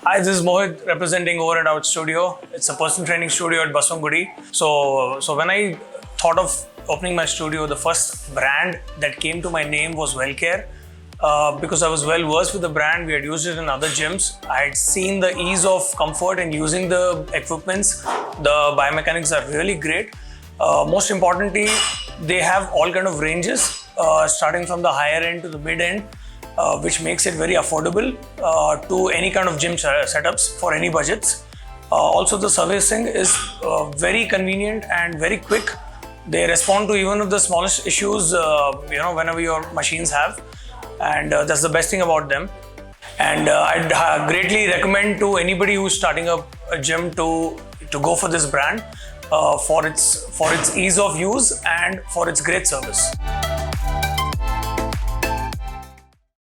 Hi, this is Mohit representing over at our studio. It's a personal training studio at Baswangudi. So when I thought of opening my studio, the first brand that came to my name was Welcare. Because I was well versed with the brand, we had used it in other gyms. I had seen the ease of comfort in using the equipments. The biomechanics are really great. Most importantly, they have all kind of ranges, starting from the higher end to the mid end. Which makes it very affordable to any kind of gym setups for any budgets. Also, the servicing is very convenient and very quick. They respond to even of the smallest issues, whenever your machines have, and that's the best thing about them. And I'd greatly recommend to anybody who's starting up a gym to go for this brand for its ease of use and for its great service.